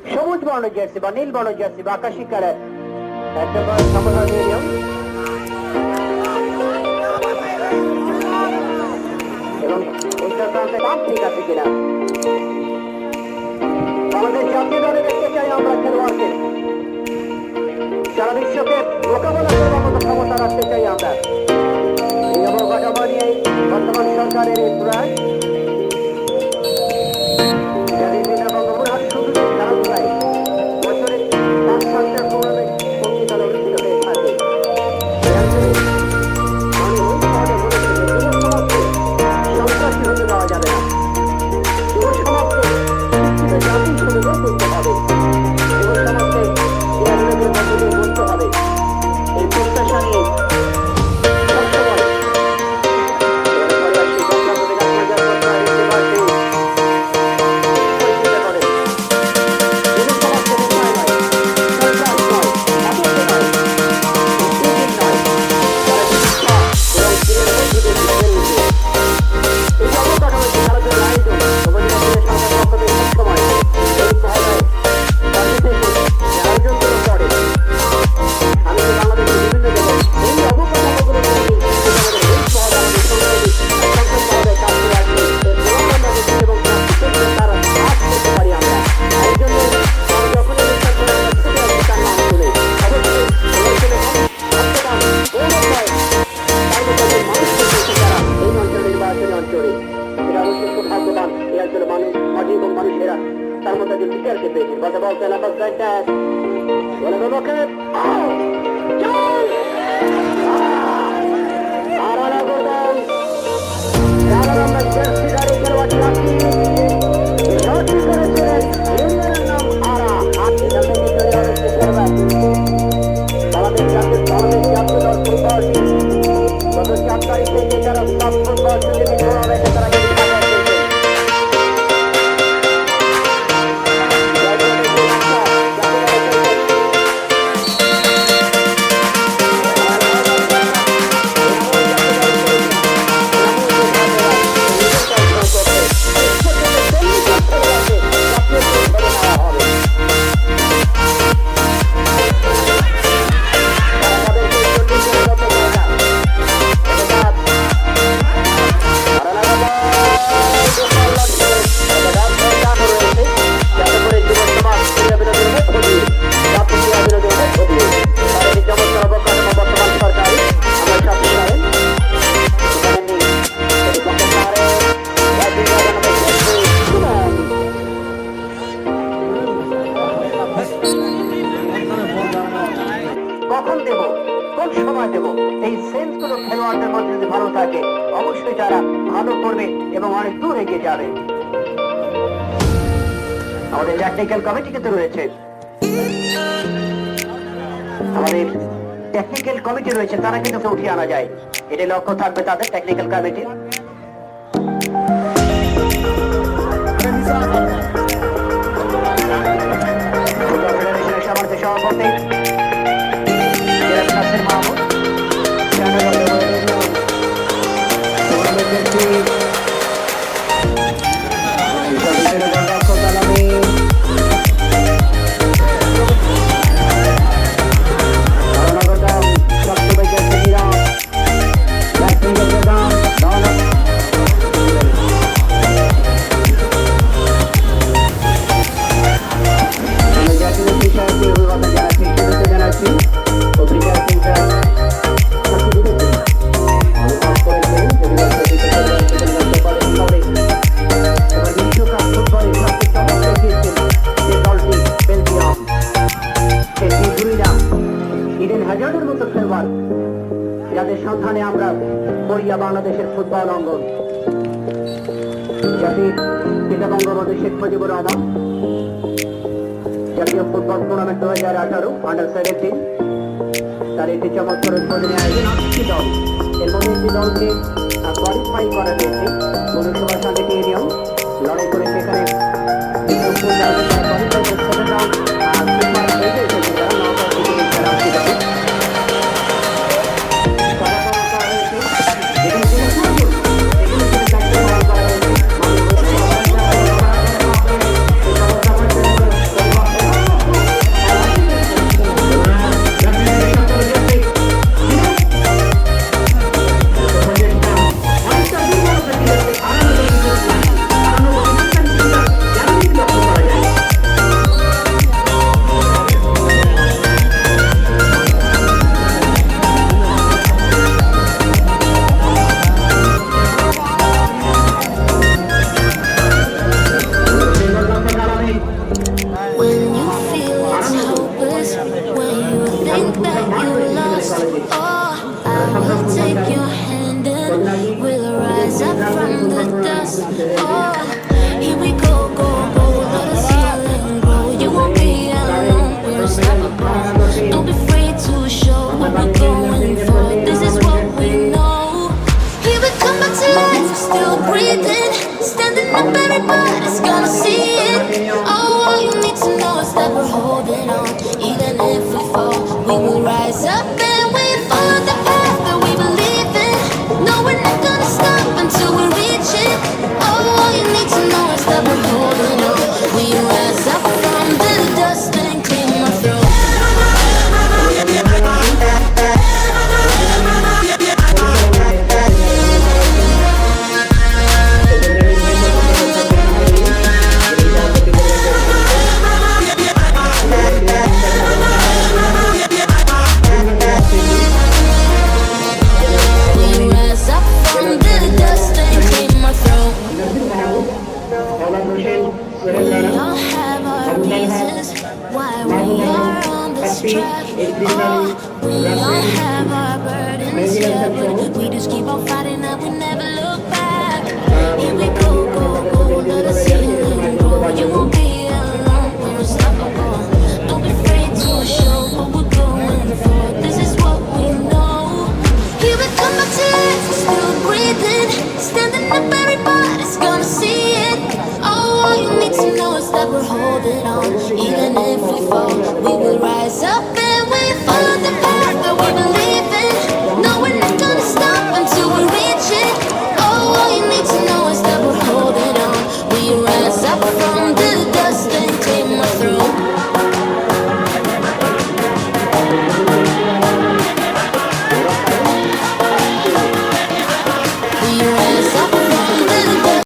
সবুজ বর্ণের জার্সি বা নীল বর্ণের জার্সি বা আকাশী কালার এবং ঠিক আছে কিনা আমাদের জাতীয় দলে দেখতে চাই আমরা খেলোয়াড়কে সারা বিশ্বকে মোকাবেলা করবার মতো ক্ষমতা রাখতে চাই আমরা এই অবকাঠামো নিয়ে বর্তমান সরকারের এই প্রয়াস আমাদের টেকনিক্যাল কমিটি কিন্তু রয়েছে তারা কিন্তু উঠিয়ে আনা যায় এটা লক্ষ্য থাকবে তাদের টেকনিক্যাল কমিটি সভাপতি মাহমুদ যাদের সন্ধানে আমরা করিয়া বাংলাদেশের ফুটবল অঙ্গন জাতির পিতা বঙ্গবন্ধু শেখ মুজিবুর রহমান জাতীয় ফুটবল টুর্নামেন্ট 2018 আন্ডার-17 তার একটি চমৎকার উদ্বোধনী আয়োজন 8টি দল এর মধ্যে একটি দলকে কোয়ালিফাই করা হয়েছে পৌরসভা সমিতি ইউনিয়ন লড়াই করে সেখানে When you feel it's hopeless, when you think that you lost, oh, I will take your hand and we'll rise up from the dust. Oh, here we go, go, go, let us heal and grow. You won't be alone, we're unstoppable. Don't be afraid to show what we're going for. This is what we know. Here we come back to life, we're still breathing, standing up, everybody's gonna see it. Oh, all you need to know is that we're holding on. Even if we fall, we will rise up and we follow the path that we believe in. No, we're not gonna stop until we reach it. Oh, all you need to know is that we're holding on. We rise up from the dust and clean our throat. We all have our reasons why we are on this track. Oh, we all have our burdens, yeah, but we just keep on fighting and we never look back. Here we go, go, go, let us heal and grow. You won't be alone, we're unstoppable. Don't be afraid to show what we're going for. This is what we know. Here we come back to life, we're still breathing, standing up, everybody's gonna see it. Oh, all you need to know is that we're holding on.